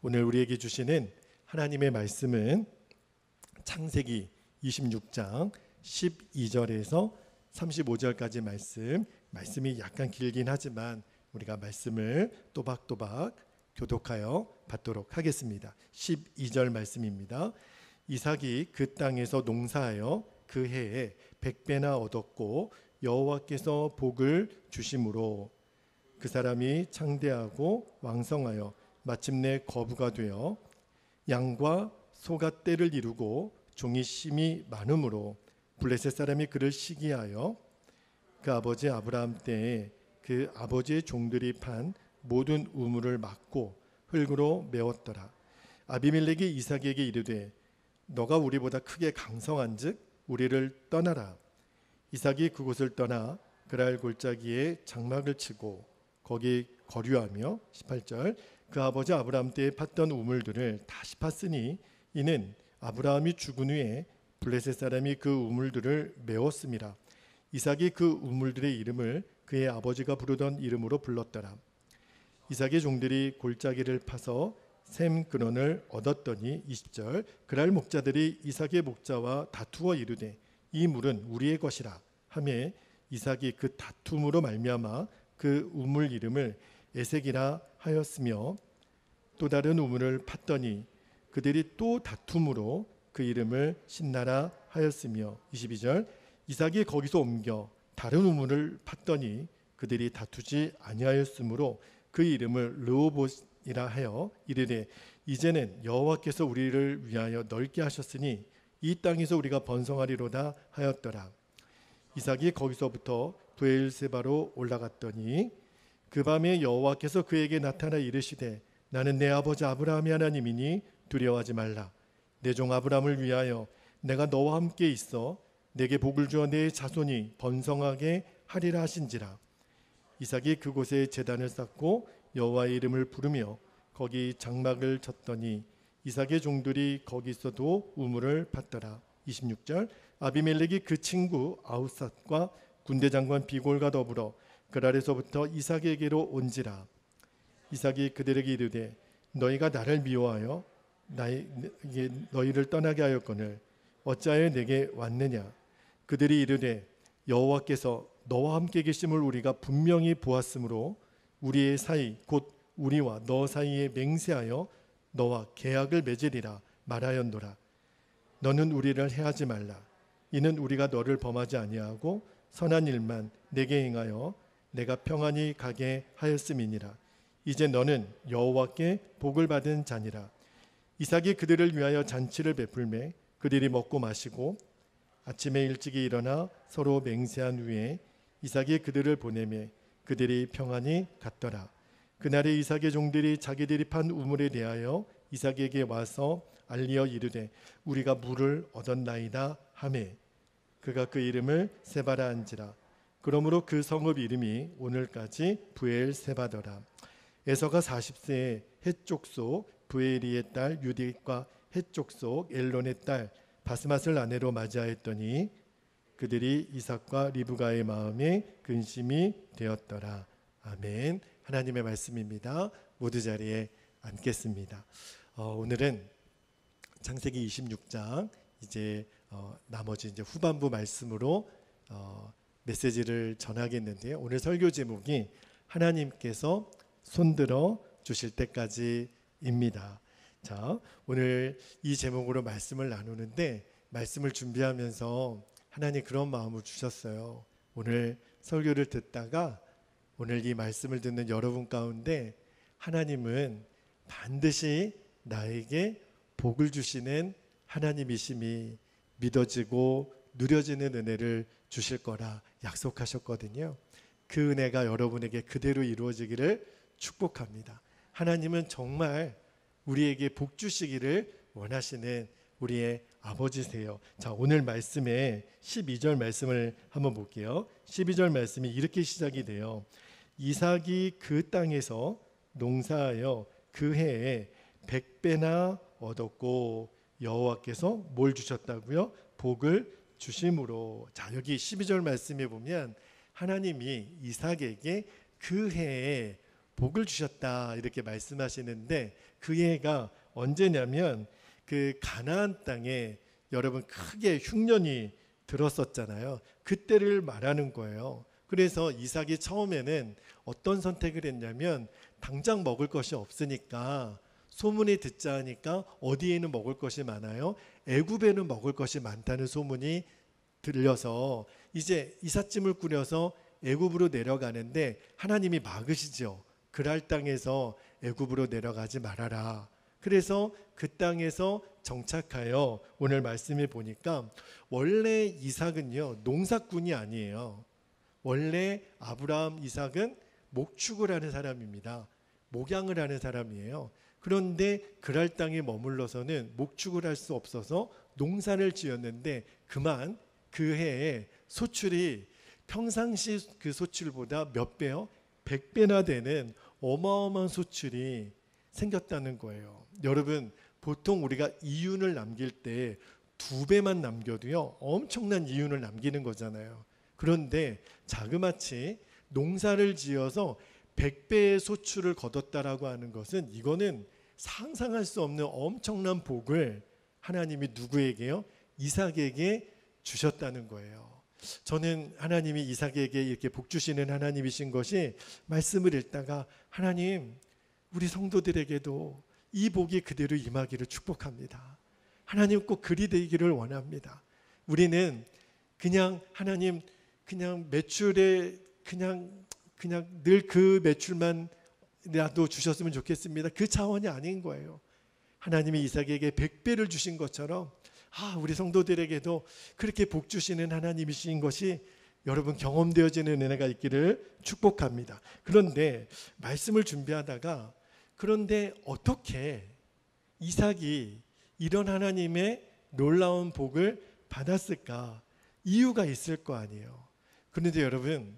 오늘 우리에게 주시는 하나님의 말씀은 창세기 26장 12절에서 35절까지 말씀이 약간 길긴 하지만 우리가 말씀을 또박또박 교독하여 받도록 하겠습니다. 12절 말씀입니다. 이삭이 그 땅에서 농사하여 그 해에 100배나 얻었고 여호와께서 복을 주심으로 그 사람이 창대하고 왕성하여 마침내 거부가 되어 양과 소가 떼를 이루고 종이 심이 많음으로 블레셋 사람이 그를 시기하여 그 아버지 아브라함 때에 그 아버지의 종들이 판 모든 우물을 막고 흙으로 메웠더라. 아비멜렉이 이삭에게 이르되 너가 우리보다 크게 강성한즉 우리를 떠나라. 이삭이 그곳을 떠나 그랄 골짜기에 장막을 치고 거기 거류하며 18절 그 아버지 아브라함 때에 팠던 우물들을 다시 팠으니 이는 아브라함이 죽은 후에 블레셋 사람이 그 우물들을 메웠음이라. 이삭이 그 우물들의 이름을 그의 아버지가 부르던 이름으로 불렀더라. 이삭의 종들이 골짜기를 파서 샘 근원을 얻었더니 20절 그랄 목자들이 이삭의 목자와 다투어 이르되 이 물은 우리의 것이라 하매 이삭이 그 다툼으로 말미암아 그 우물 이름을 에색이라 하였으며 또 다른 우물을 팠더니 그들이 또 다툼으로 그 이름을 신나라 하였으며 22절 이삭이 거기서 옮겨 다른 우물을 팠더니 그들이 다투지 아니하였으므로 그 이름을 르호봇이라 하여 이르되 이제는 여호와께서 우리를 위하여 넓게 하셨으니 이 땅에서 우리가 번성하리로다 하였더라. 이삭이 거기서부터 브엘세바로 올라갔더니 그 밤에 여호와께서 그에게 나타나 이르시되 나는 내 아버지 아브라함의 하나님이니 두려워하지 말라. 내 종 아브라함을 위하여 내가 너와 함께 있어 내게 복을 주어 내 자손이 번성하게 하리라 하신지라. 이삭이 그곳에 제단을 쌓고 여호와의 이름을 부르며 거기 장막을 쳤더니 이삭의 종들이 거기서도 우물을 팠더라. 26절 아비멜렉이 그 친구 아우삿과 군대 장관 비골과 더불어 그랄에서부터 이삭에게로 온지라. 이삭이 그들에게 이르되 너희가 나를 미워하여 너희를 떠나게 하였거늘 어찌하여 내게 왔느냐. 그들이 이르되 여호와께서 너와 함께 계심을 우리가 분명히 보았으므로 우리의 사이 곧 우리와 너 사이에 맹세하여 너와 계약을 맺으리라 말하였노라. 너는 우리를 해하지 말라. 이는 우리가 너를 범하지 아니하고 선한 일만 내게 행하여 내가 평안히 가게 하였음이니라. 이제 너는 여호와께 복을 받은 자니라. 이삭이 그들을 위하여 잔치를 베풀매 그들이 먹고 마시고 아침에 일찍이 일어나 서로 맹세한 후에 이삭이 그들을 보내매 그들이 평안히 갔더라. 그날에 이삭의 종들이 자기들이 판 우물에 대하여 이삭에게 와서 알리어 이르되 우리가 물을 얻었나이다 하매 그가 그 이름을 세바라 한지라. 그러므로 그 성읍 이름이 오늘까지 브엘세바더라. 에서가 40세에 헷족속 브에리의 딸 유딕과 헷족속 엘론의 딸 바스맛을 아내로 맞이하였더니 그들이 이삭과 리브가의 마음에 근심이 되었더라. 아멘. 하나님의 말씀입니다. 모두 자리에 앉겠습니다. 오늘은 창세기 26장 이제 나머지 이제 후반부 말씀으로 메시지를 전하겠는데요. 오늘 설교 제목이 하나님께서 손들어 주실 때까지입니다. 자, 오늘 이 제목으로 말씀을 나누는데 말씀을 준비하면서 하나님 그런 마음을 주셨어요. 오늘 설교를 듣다가 오늘 이 말씀을 듣는 여러분 가운데 하나님은 반드시 나에게 복을 주시는 하나님이심이 믿어지고 누려지는 은혜를 주실 거라 약속하셨거든요. 그 은혜가 여러분에게 그대로 이루어지기를 축복합니다. 하나님은 정말 우리에게 복 주시기를 원하시는 우리의 아버지세요. 자, 오늘 말씀에 12절 말씀을 한번 볼게요. 12절 말씀이 이렇게 시작이 돼요. 이삭이 그 땅에서 농사하여 그 해에 100배나 얻었고 여호와께서 뭘 주셨다고요? 복을 주심으로. 자, 여기 12절 말씀에 보면 하나님이 이삭에게 그 해에 복을 주셨다 이렇게 말씀하시는데 그 해가 언제냐면 그 가나안 땅에 여러분 크게 흉년이 들었었잖아요. 그때를 말하는 거예요. 그래서 이삭이 처음에는 어떤 선택을 했냐면 당장 먹을 것이 없으니까 소문이 듣자 하니까 어디에는 먹을 것이 많아요? 애굽에는 먹을 것이 많다는 소문이 들려서 이제 이삿짐을 꾸려서 애굽으로 내려가는데 하나님이 막으시죠. 그랄 땅에서 애굽으로 내려가지 말아라. 그래서 그 땅에서 정착하여 오늘 말씀에 보니까 원래 이삭은요 농사꾼이 아니에요. 원래 아브라함 이삭은 목축을 하는 사람입니다. 목양을 하는 사람이에요. 그런데 그랄 땅에 머물러서는 목축을 할 수 없어서 농사를 지었는데 그만 그 해에 소출이 평상시 그 소출보다 몇 배요? 100배나 되는 어마어마한 소출이 생겼다는 거예요. 여러분 보통 우리가 이윤을 남길 때 2배만 남겨도요 엄청난 이윤을 남기는 거잖아요. 그런데 자그마치 농사를 지어서 100배의 소출을 거뒀다라고 하는 것은 이거는 상상할 수 없는 엄청난 복을 하나님이 누구에게요? 이삭에게 주셨다는 거예요. 저는 하나님이 이삭에게 이렇게 복 주시는 하나님이신 것이 말씀을 읽다가 하나님 우리 성도들에게도 이 복이 그대로 임하기를 축복합니다. 하나님 꼭 그리 되기를 원합니다. 우리는 그냥 하나님 그냥 매출에 그냥 늘 그 매출만이라도 주셨으면 좋겠습니다. 그 차원이 아닌 거예요. 하나님이 이삭에게 100배를 주신 것처럼 우리 성도들에게도 그렇게 복 주시는 하나님이신 것이 여러분 경험되어지는 은혜가 있기를 축복합니다. 그런데 말씀을 준비하다가 그런데 어떻게 이삭이 이런 하나님의 놀라운 복을 받았을까? 이유가 있을 거 아니에요. 그런데 여러분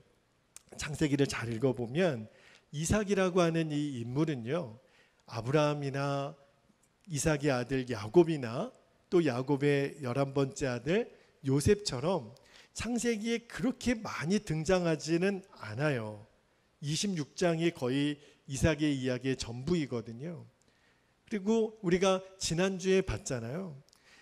창세기를 잘 읽어보면 이삭이라고 하는 이 인물은요 아브라함이나 이삭의 아들 야곱이나 또 야곱의 11번째 아들 요셉처럼 창세기에 그렇게 많이 등장하지는 않아요. 26장이 거의 이삭의 이야기의 전부이거든요. 그리고 우리가 지난주에 봤잖아요.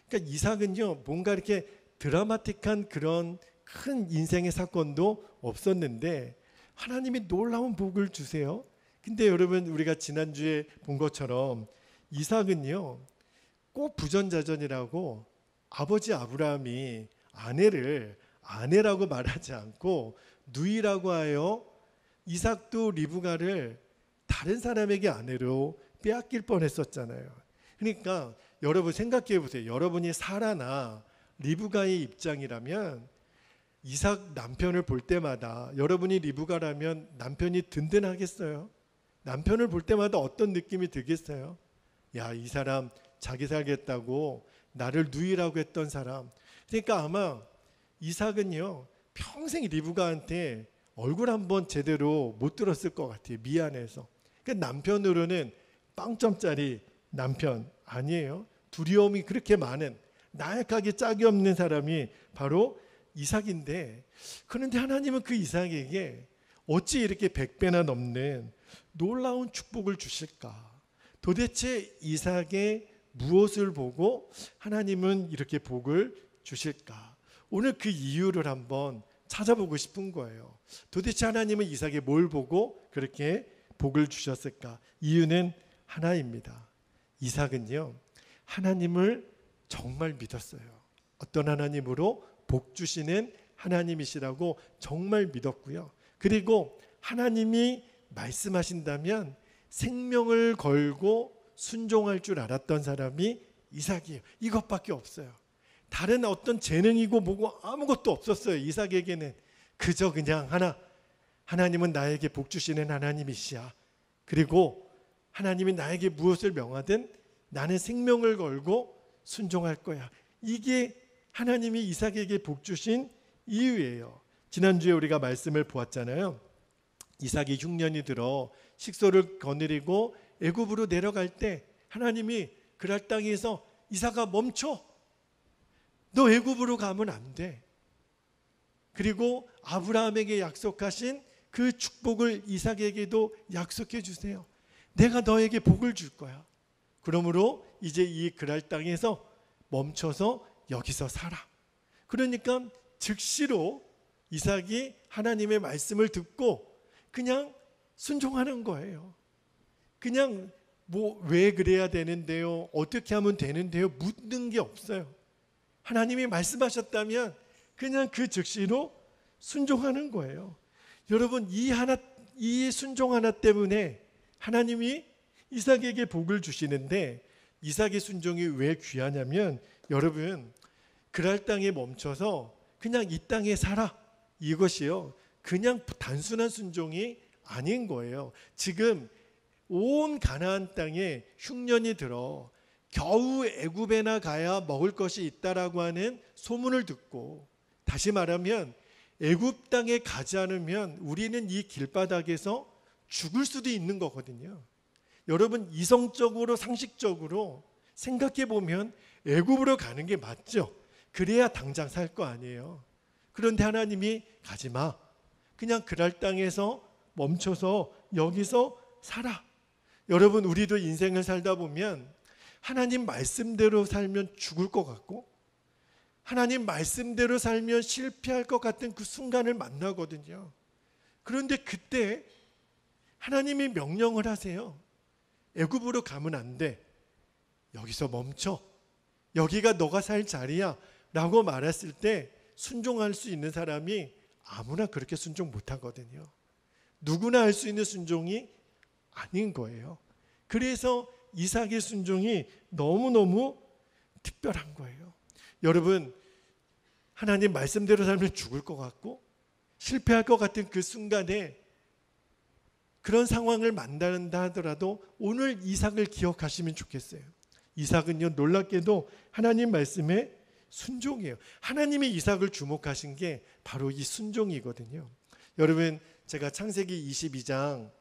그러니까 이삭은요 뭔가 이렇게 드라마틱한 그런 큰 인생의 사건도 없었는데 하나님이 놀라운 복을 주세요. 근데 여러분 우리가 지난주에 본 것처럼 이삭은요 꼭 부전자전이라고 아버지 아브라함이 아내를 아내라고 말하지 않고 누이라고 하여 이삭도 리브가를 다른 사람에게 아내로 빼앗길 뻔했었잖아요. 그러니까 여러분 생각해 보세요. 여러분이 사라나 리브가의 입장이라면 이삭 남편을 볼 때마다 여러분이 리브가라면 남편이 든든하겠어요? 남편을 볼 때마다 어떤 느낌이 들겠어요? 야, 이 사람 자기 살겠다고 나를 누이라고 했던 사람. 그러니까 아마 이삭은요 평생 리브가한테 얼굴 한번 제대로 못 들었을 것 같아요. 미안해서. 그러니까 남편으로는 빵점짜리 남편 아니에요. 두려움이 그렇게 많은 나약하게 짝이 없는 사람이 바로 이삭인데, 그런데 하나님은 그 이삭에게 어찌 이렇게 100배나 넘는 놀라운 축복을 주실까? 도대체 이삭의 무엇을 보고 하나님은 이렇게 복을 주실까? 오늘 그 이유를 한번 찾아보고 싶은 거예요. 도대체 하나님은 이삭에 뭘 보고 그렇게 복을 주셨을까? 이유는 하나입니다. 이삭은요 하나님을 정말 믿었어요. 어떤 하나님으로? 복 주시는 하나님이시라고 정말 믿었고요. 그리고 하나님이 말씀하신다면 생명을 걸고 순종할 줄 알았던 사람이 이삭이에요. 이것밖에 없어요. 다른 어떤 재능이고 뭐고 아무것도 없었어요. 이삭에게는 그저 그냥 하나님은 나에게 복 주시는 하나님이시야. 그리고 하나님이 나에게 무엇을 명하든 나는 생명을 걸고 순종할 거야. 이게 하나님이 이삭에게 복 주신 이유예요. 지난주에 우리가 말씀을 보았잖아요. 이삭이 흉년이 들어 식소를 거느리고 애굽으로 내려갈 때 하나님이 그랄 땅에서 이삭아 멈춰. 너 애굽으로 가면 안 돼. 그리고 아브라함에게 약속하신 그 축복을 이삭에게도 약속해 주세요. 내가 너에게 복을 줄 거야. 그러므로 이제 이 그랄 땅에서 멈춰서 여기서 살아. 그러니까 즉시로 이삭이 하나님의 말씀을 듣고 그냥 순종하는 거예요. 그냥 뭐 왜 그래야 되는데요? 어떻게 하면 되는데요? 묻는 게 없어요. 하나님이 말씀하셨다면 그냥 그 즉시로 순종하는 거예요. 여러분, 이 순종 하나 때문에 하나님이 이삭에게 복을 주시는데, 이삭의 순종이 왜 귀하냐면, 여러분, 그랄 땅에 멈춰서 그냥 이 땅에 살아, 이것이요 그냥 단순한 순종이 아닌 거예요. 지금 온 가나안 땅에 흉년이 들어 겨우 애굽에나 가야 먹을 것이 있다라고 하는 소문을 듣고, 다시 말하면 애굽 땅에 가지 않으면 우리는 이 길바닥에서 죽을 수도 있는 거거든요. 여러분, 이성적으로 상식적으로 생각해 보면 애굽으로 가는 게 맞죠. 그래야 당장 살 거 아니에요. 그런데 하나님이 가지 마. 그냥 그랄 땅에서 멈춰서 여기서 살아. 여러분, 우리도 인생을 살다 보면 하나님 말씀대로 살면 죽을 것 같고, 하나님 말씀대로 살면 실패할 것 같은 그 순간을 만나거든요. 그런데 그때 하나님이 명령을 하세요. 애굽으로 가면 안 돼. 여기서 멈춰. 여기가 너가 살 자리야 라고 말했을 때 순종할 수 있는 사람이 아무나 그렇게 순종 못하거든요. 누구나 할 수 있는 순종이 아닌 거예요. 그래서 이삭의 순종이 너무너무 특별한 거예요. 여러분, 하나님 말씀대로 살면 죽을 것 같고 실패할 것 같은 그 순간에 그런 상황을 만난다 하더라도 오늘 이삭을 기억하시면 좋겠어요. 이삭은요, 놀랍게도 하나님 말씀에 순종이에요. 하나님이 이삭을 주목하신 게 바로 이 순종이거든요. 여러분, 제가 창세기 22장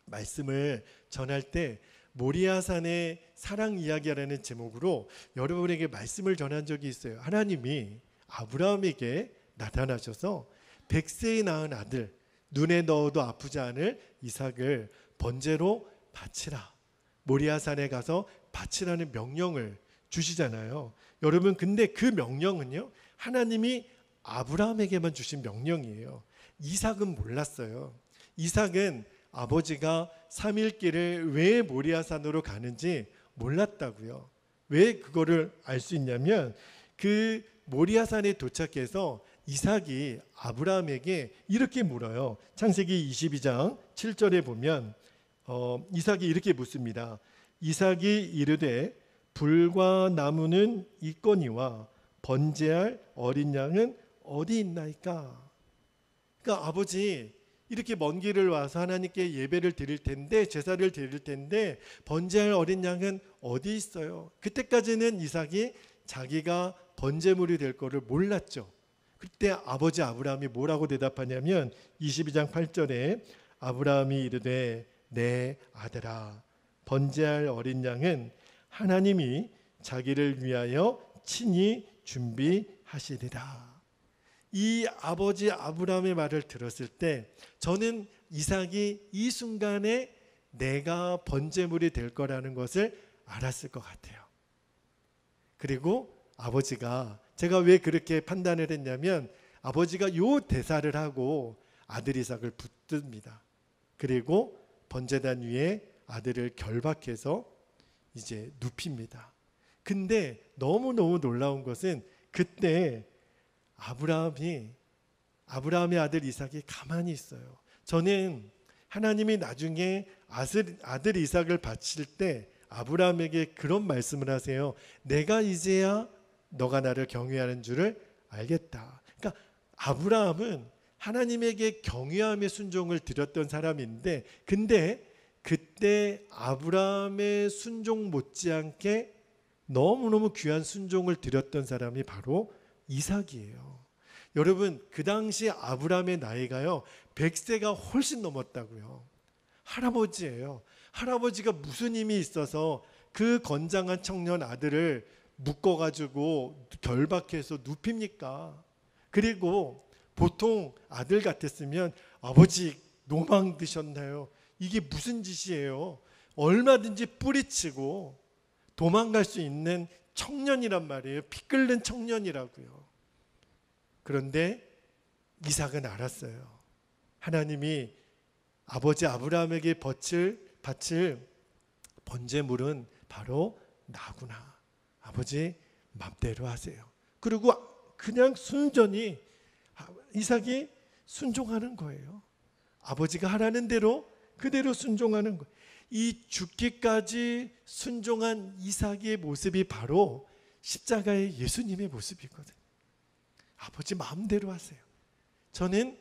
말씀을 전할 때 모리아산의 사랑 이야기라는 제목으로 여러분에게 말씀을 전한 적이 있어요. 하나님이 아브라함에게 나타나셔서 100세에 낳은 아들, 눈에 넣어도 아프지 않을 이삭을 번제로 바치라, 모리아산에 가서 바치라는 명령을 주시잖아요. 여러분, 근데 그 명령은요, 하나님이 아브라함에게만 주신 명령이에요. 이삭은 몰랐어요. 이삭은 아버지가 3일길을 왜 모리아산으로 가는지 몰랐다고요. 왜 그거를 알 수 있냐면, 그 모리아산에 도착해서 이삭이 아브라함에게 이렇게 물어요. 창세기 22장 7절에 보면 이삭이 이렇게 묻습니다. 이삭이 이르되 불과 나무는 있거니와 번제할 어린 양은 어디 있나이까? 그러니까 아버지, 이렇게 먼 길을 와서 하나님께 예배를 드릴 텐데, 제사를 드릴 텐데 번제할 어린 양은 어디 있어요? 그때까지는 이삭이 자기가 번제물이 될 거를 몰랐죠. 그때 아버지 아브라함이 뭐라고 대답하냐면 22장 8절에 아브라함이 이르되 내 아들아, 번제할 어린 양은 하나님이 자기를 위하여 친히 준비하시리라. 이 아버지 아브라함의 말을 들었을 때 저는 이삭이 이 순간에 내가 번제물이 될 거라는 것을 알았을 것 같아요. 그리고 아버지가, 제가 왜 그렇게 판단을 했냐면, 아버지가 요 대사를 하고 아들 이삭을 붙듭니다. 그리고 번제단 위에 아들을 결박해서 이제 눕힙니다. 근데 너무너무 놀라운 것은 그때 아브라함의 아들 이삭이 가만히 있어요. 저는 하나님이 나중에 아들 이삭을 바칠 때 아브라함에게 그런 말씀을 하세요. 내가 이제야 너가 나를 경외하는 줄을 알겠다. 그러니까 아브라함은 하나님에게 경외함의 순종을 드렸던 사람인데, 근데 그때 아브라함의 순종 못지않게 너무너무 귀한 순종을 드렸던 사람이 바로 이삭이에요. 여러분, 그 당시 아브라함의 나이가요 100세가 훨씬 넘었다고요. 할아버지예요. 할아버지가 무슨 힘이 있어서 그 건장한 청년 아들을 묶어가지고 결박해서 눕힙니까? 그리고 보통 아들 같았으면 아버지 노망 드셨나요? 이게 무슨 짓이에요? 얼마든지 뿌리치고 도망갈 수 있는 청년이란 말이에요. 피 끓는 청년이라고요. 그런데 이삭은 알았어요. 하나님이 아버지 아브라함에게 바칠 번제물은 바로 나구나. 아버지 맘대로 하세요. 그리고 그냥 순전히 이삭이 순종하는 거예요. 아버지가 하라는 대로 그대로 순종하는 거예요. 이 죽기까지 순종한 이삭의 모습이 바로 십자가의 예수님의 모습이거든요. 아버지 마음대로 하세요. 저는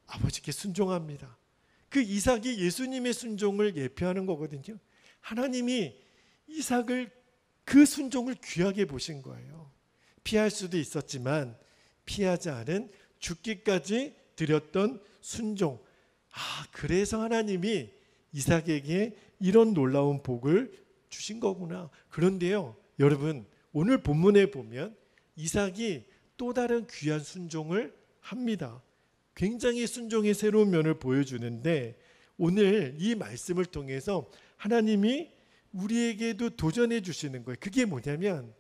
아버지께 순종합니다. 그 이삭이 예수님의 순종을 예표하는 거거든요. 하나님이 이삭을 그 순종을 귀하게 보신 거예요. 피할 수도 있었지만 피하지 않은 죽기까지 드렸던 순종. 그래서 하나님이 이삭에게 이런 놀라운 복을 주신 거구나. 그런데요, 여러분, 오늘 본문에 보면 이삭이 또 다른 귀한 순종을 합니다. 굉장히 순종의 새로운 면을 보여주는데 오늘 이 말씀을 통해서 하나님이 우리에게도 도전해 주시는 거예요. 그게 뭐냐면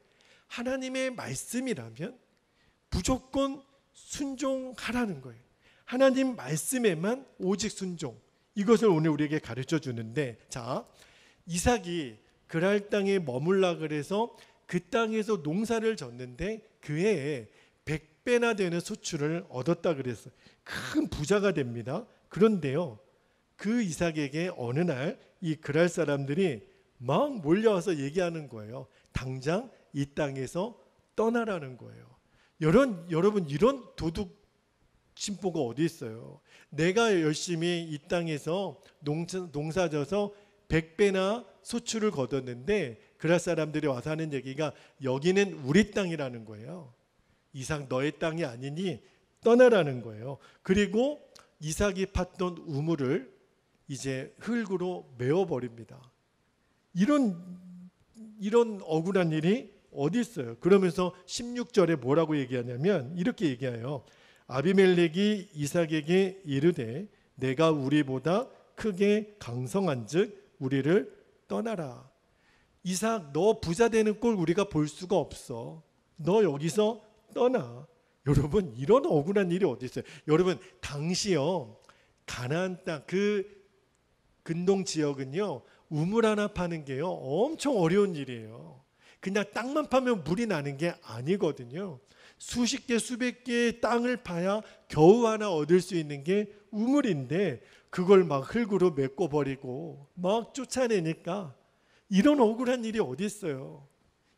하나님의 말씀이라면 무조건 순종하라는 거예요. 하나님 말씀에만 오직 순종. 이것을 오늘 우리에게 가르쳐 주는데, 자, 이삭이 그랄 땅에 머물라 그래서 그 땅에서 농사를 졌는데 그 해에 100배나 되는 소출을 얻었다 그랬어요. 큰 부자가 됩니다. 그런데요, 그 이삭에게 어느 날 이 그랄 사람들이 막 몰려와서 얘기하는 거예요. 당장 이 땅에서 떠나라는 거예요. 여러분 이런 도둑 심보가 어디 있어요? 내가 열심히 이 땅에서 농사져서 100배나 소출을 거뒀는데 그랄 사람들이 와서 하는 얘기가 여기는 우리 땅이라는 거예요. 이삭 너의 땅이 아니니 떠나라는 거예요. 그리고 이삭이 팠던 우물을 이제 흙으로 메워버립니다. 이런 억울한 일이 어디 있어요? 그러면서 16절에 뭐라고 얘기하냐면 이렇게 얘기해요. 아비멜렉이 이삭에게 이르되 내가 우리보다 크게 강성한즉 우리를 떠나라. 이삭 너 부자 되는 꼴 우리가 볼 수가 없어. 너 여기서 떠나. 여러분 이런 억울한 일이 어디 있어요? 여러분 당시요 가나안 땅 그 근동 지역은요 우물 하나 파는 게요 엄청 어려운 일이에요. 그냥 땅만 파면 물이 나는 게 아니거든요. 수십 개 수백 개의 땅을 파야 겨우 하나 얻을 수 있는 게 우물인데 그걸 막 흙으로 메꿔버리고 막 쫓아내니까 이런 억울한 일이 어디 있어요.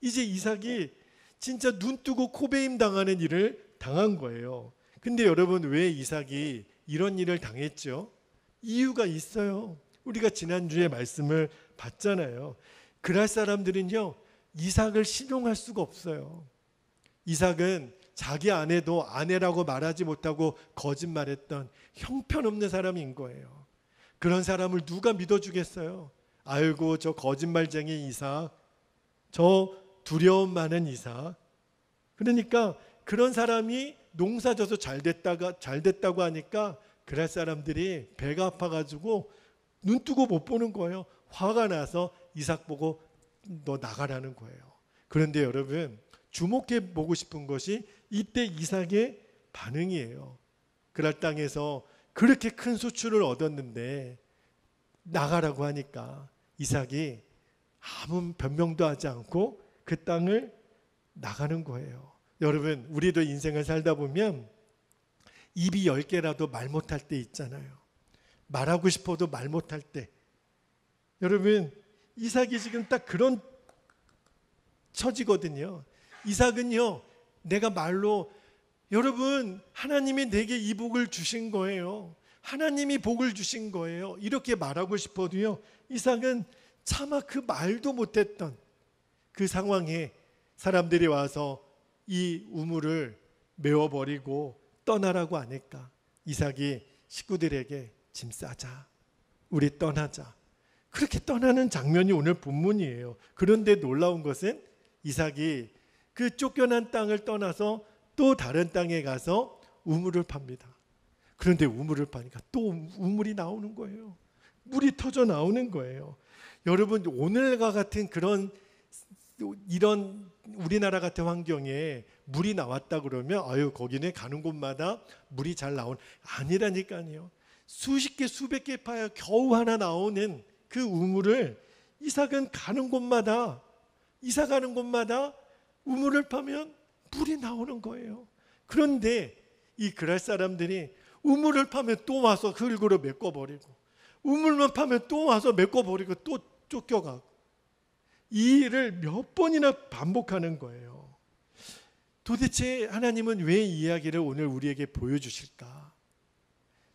이제 이삭이 진짜 눈 뜨고 코베임 당하는 일을 당한 거예요. 근데 여러분 왜 이삭이 이런 일을 당했죠? 이유가 있어요. 우리가 지난주에 말씀을 봤잖아요. 그랄 사람들은요 이삭을 신용할 수가 없어요. 이삭은 자기 아내도 아내라고 말하지 못하고 거짓말했던 형편없는 사람인 거예요. 그런 사람을 누가 믿어주겠어요? 아이고 저 거짓말쟁이 이삭, 저 두려움 많은 이삭. 그러니까 그런 사람이 농사져서 잘 됐다고 하니까 그랄 사람들이 배가 아파가지고 눈 뜨고 못 보는 거예요. 화가 나서 이삭 보고 너 나가라는 거예요. 그런데 여러분 주목해 보고 싶은 것이 이때 이삭의 반응이에요. 그랄 땅에서 그렇게 큰 소출을 얻었는데 나가라고 하니까 이삭이 아무 변명도 하지 않고 그 땅을 나가는 거예요. 여러분 우리도 인생을 살다 보면 입이 10개라도 말 못할 때 있잖아요. 말하고 싶어도 말 못할 때. 여러분 이삭이 지금 딱 그런 처지거든요. 이삭은요 내가 말로 여러분 하나님이 내게 이 복을 주신 거예요. 하나님이 복을 주신 거예요. 이렇게 말하고 싶어도요 이삭은 차마 그 말도 못했던 그 상황에 사람들이 와서 이 우물을 메워버리고 떠나라고 하니까 이삭이 식구들에게 짐 싸자, 우리 떠나자. 그렇게 떠나는 장면이 오늘 본문이에요. 그런데 놀라운 것은 이삭이 그 쫓겨난 땅을 떠나서 또 다른 땅에 가서 우물을 팝니다. 그런데 우물을 파니까 또 우물이 나오는 거예요. 물이 터져 나오는 거예요. 여러분, 오늘과 같은 이런 우리나라 같은 환경에 물이 나왔다 그러면 아유, 거기는 가는 곳마다 물이 잘 아니라니까요. 수십 개 수백 개 파야 겨우 하나 나오는 그 우물을 이삭은 이사 가는 곳마다 우물을 파면 물이 나오는 거예요. 그런데 이 그랄 사람들이 우물을 파면 또 와서 흙으로 메꿔버리고, 우물만 파면 또 와서 메꿔버리고, 또 쫓겨가고, 이 일을 몇 번이나 반복하는 거예요. 도대체 하나님은 왜 이 이야기를 오늘 우리에게 보여주실까?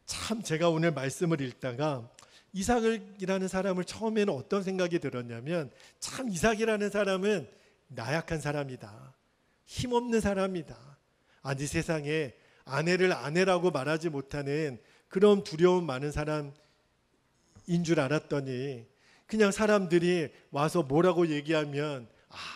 참, 제가 오늘 말씀을 읽다가 이삭이라는 사람을 처음에는 어떤 생각이 들었냐면, 참 이삭이라는 사람은 나약한 사람이다, 힘없는 사람이다, 아니 세상에 아내를 아내라고 말하지 못하는 그런 두려움 많은 사람인 줄 알았더니, 그냥 사람들이 와서 뭐라고 얘기하면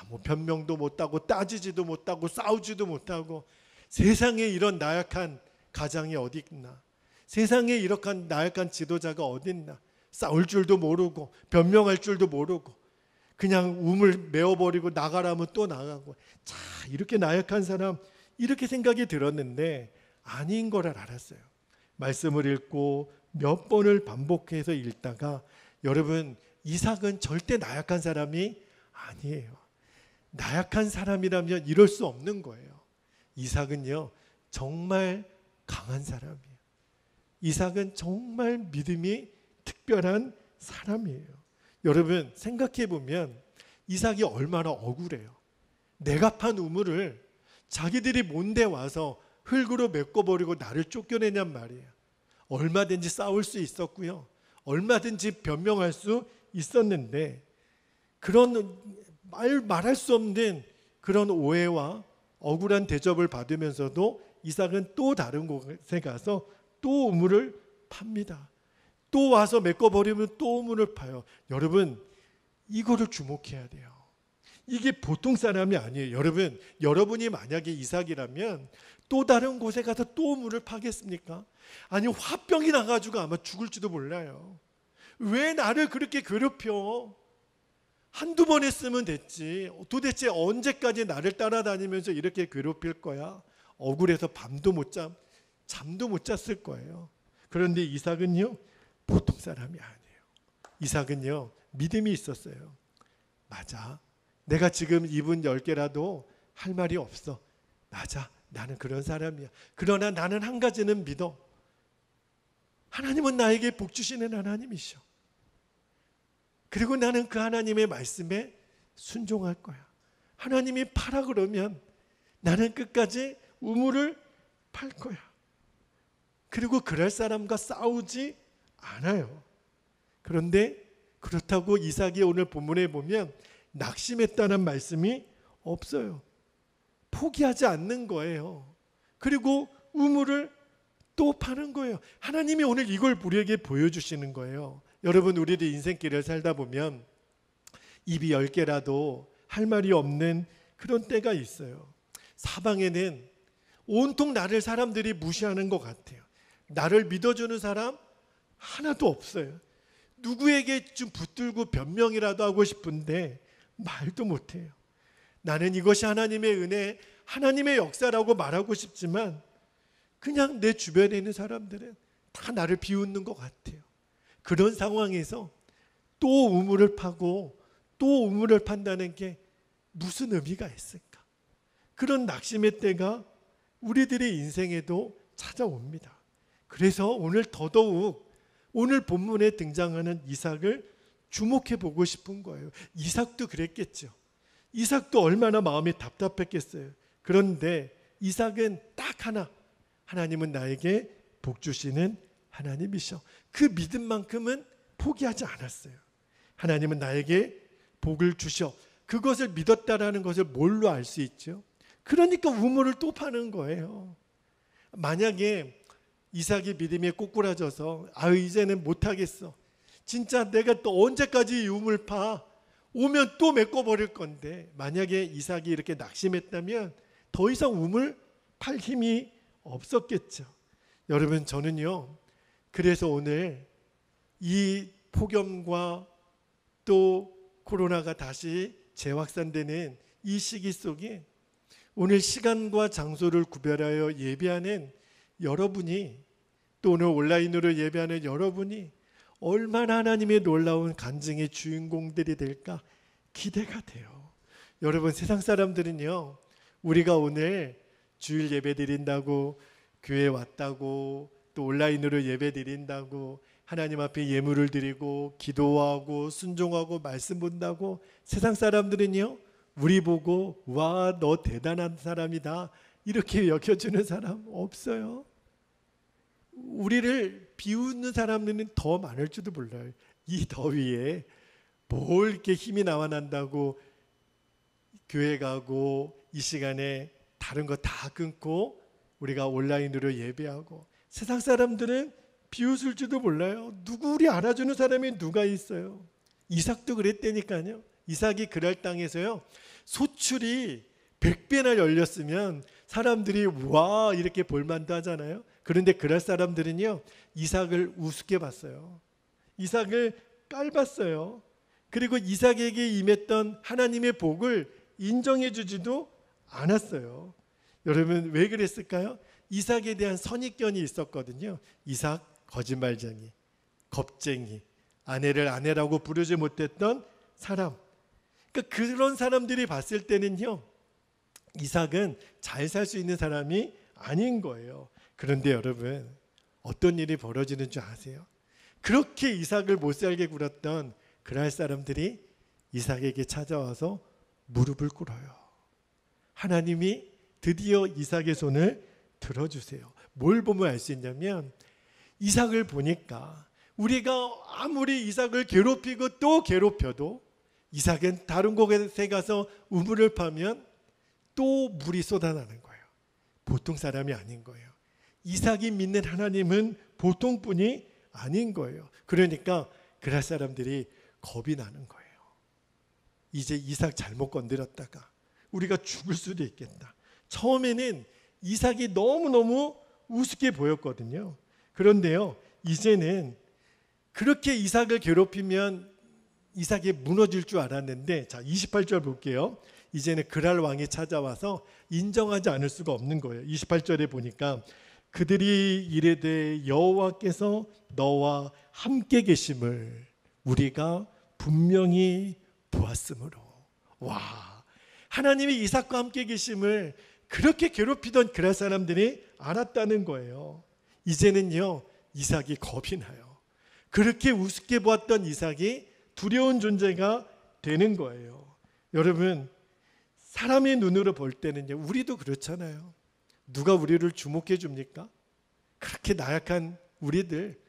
뭐 변명도 못하고 따지지도 못하고 싸우지도 못하고, 세상에 이런 나약한 가장이 어디 있나, 세상에 이렇게 나약한 지도자가 어디 있나, 싸울 줄도 모르고 변명할 줄도 모르고 그냥 우물 메워버리고 나가라면 또 나가고, 자, 이렇게 나약한 사람, 이렇게 생각이 들었는데 아닌 거를 알았어요. 말씀을 읽고 몇 번을 반복해서 읽다가, 여러분, 이삭은 절대 나약한 사람이 아니에요. 나약한 사람이라면 이럴 수 없는 거예요. 이삭은요, 정말 강한 사람이에요. 이삭은 정말 믿음이 특별한 사람이에요. 여러분, 생각해 보면 이삭이 얼마나 억울해요. 내가 판 우물을 자기들이 뭔데 와서 흙으로 메꿔버리고 나를 쫓겨내냔 말이에요. 얼마든지 싸울 수 있었고요, 얼마든지 변명할 수 있었는데, 그런 말할 수 없는 그런 오해와 억울한 대접을 받으면서도 이삭은 또 다른 곳에 가서 또 우물을 팝니다. 또 와서 메꿔버리면 또 우물을 파요. 여러분, 이거를 주목해야 돼요. 이게 보통 사람이 아니에요. 여러분, 여러분이 만약에 이삭이라면 또 다른 곳에 가서 또 우물을 파겠습니까? 아니, 화병이 나가지고 아마 죽을지도 몰라요. 왜 나를 그렇게 괴롭혀? 한두 번 했으면 됐지. 도대체 언제까지 나를 따라다니면서 이렇게 괴롭힐 거야? 억울해서 잠도 못 잤을 거예요. 그런데 이삭은요, 보통 사람이 아니에요. 이삭은요, 믿음이 있었어요. 맞아, 내가 지금 입은 10개라도 할 말이 없어. 맞아, 나는 그런 사람이야. 그러나 나는 한 가지는 믿어. 하나님은 나에게 복 주시는 하나님이셔. 그리고 나는 그 하나님의 말씀에 순종할 거야. 하나님이 파라 그러면 나는 끝까지 우물을 팔 거야. 그리고 그럴 사람과 싸우지 않아요. 그런데 그렇다고 이삭이 오늘 본문에 보면 낙심했다는 말씀이 없어요. 포기하지 않는 거예요. 그리고 우물을 또 파는 거예요. 하나님이 오늘 이걸 우리에게 보여주시는 거예요. 여러분, 우리들 인생길을 살다 보면 입이 10개라도 할 말이 없는 그런 때가 있어요. 사방에는 온통 나를 사람들이 무시하는 것 같아요. 나를 믿어주는 사람 하나도 없어요. 누구에게 좀 붙들고 변명이라도 하고 싶은데 말도 못해요. 나는 이것이 하나님의 은혜, 하나님의 역사라고 말하고 싶지만 그냥 내 주변에 있는 사람들은 다 나를 비웃는 것 같아요. 그런 상황에서 또 우물을 파고 또 우물을 판다는 게 무슨 의미가 있을까? 그런 낙심의 때가 우리들의 인생에도 찾아옵니다. 그래서 오늘 더더욱 오늘 본문에 등장하는 이삭을 주목해 보고 싶은 거예요. 이삭도 그랬겠죠. 이삭도 얼마나 마음이 답답했겠어요. 그런데 이삭은 딱 하나, 하나님은 나에게 복 주시는 하나님이셔. 그 믿음만큼은 포기하지 않았어요. 하나님은 나에게 복을 주셔. 그것을 믿었다라는 것을 뭘로 알 수 있죠? 그러니까 우물을 또 파는 거예요. 만약에 이삭이 믿음이 꼬꾸라져서 이제는 못하겠어, 진짜 내가 또 언제까지 이 우물 파, 오면 또 메꿔버릴 건데, 만약에 이삭이 이렇게 낙심했다면 더 이상 우물 팔 힘이 없었겠죠. 여러분, 저는요, 그래서 오늘 이 폭염과 또 코로나가 다시 재확산되는 이 시기 속에 오늘 시간과 장소를 구별하여 예배하는 여러분이, 또 오늘 온라인으로 예배하는 여러분이 얼마나 하나님의 놀라운 간증의 주인공들이 될까 기대가 돼요. 여러분, 세상 사람들은요, 우리가 오늘 주일 예배 드린다고, 교회 왔다고, 또 온라인으로 예배 드린다고, 하나님 앞에 예물을 드리고 기도하고 순종하고 말씀 본다고, 세상 사람들은요, 우리 보고 와, 너 대단한 사람이다 이렇게 여겨주는 사람 없어요. 우리를 비웃는 사람들은 더 많을지도 몰라요. 이 더위에 뭘 이렇게 힘이 나와 난다고 교회 가고 이 시간에 다른 거 다 끊고 우리가 온라인으로 예배하고, 세상 사람들은 비웃을지도 몰라요. 누구 우리 알아주는 사람이 누가 있어요? 이삭도 그랬다니까요. 이삭이 그랄 땅에서요, 소출이 100배나 열렸으면 사람들이 와 이렇게 볼만도 하잖아요. 그런데 그랄 사람들은요, 이삭을 우습게 봤어요. 이삭을 깔봤어요. 그리고 이삭에게 임했던 하나님의 복을 인정해 주지도 않았어요. 여러분, 왜 그랬을까요? 이삭에 대한 선입견이 있었거든요. 이삭 거짓말쟁이, 겁쟁이, 아내를 아내라고 부르지 못했던 사람. 그러니까 그런 사람들이 봤을 때는요, 이삭은 잘 살 수 있는 사람이 아닌 거예요. 그런데 여러분, 어떤 일이 벌어지는 줄 아세요? 그렇게 이삭을 못 살게 굴었던 그랄 사람들이 이삭에게 찾아와서 무릎을 꿇어요. 하나님이 드디어 이삭의 손을 들어주세요. 뭘 보면 알 수 있냐면, 이삭을 보니까 우리가 아무리 이삭을 괴롭히고 또 괴롭혀도 이삭은 다른 곳에 가서 우물을 파면 또 물이 쏟아나는 거예요. 보통 사람이 아닌 거예요. 이삭이 믿는 하나님은 보통 분이 아닌 거예요. 그러니까 그랄 사람들이 겁이 나는 거예요. 이제 이삭 잘못 건드렸다가 우리가 죽을 수도 있겠다. 처음에는 이삭이 너무너무 우습게 보였거든요. 그런데요, 이제는 그렇게 이삭을 괴롭히면 이삭이 무너질 줄 알았는데, 자 28절 볼게요. 이제는 그랄 왕이 찾아와서 인정하지 않을 수가 없는 거예요. 28절에 보니까 그들이 이르되 여호와께서 너와 함께 계심을 우리가 분명히 보았으므로. 와, 하나님이 이삭과 함께 계심을 그렇게 괴롭히던 그랄 사람들이 알았다는 거예요. 이제는요, 이삭이 겁이 나요. 그렇게 우습게 보았던 이삭이 두려운 존재가 되는 거예요. 여러분, 사람의 눈으로 볼 때는요, 우리도 그렇잖아요. 누가 우리를 주목해 줍니까? 그렇게 나약한 우리들,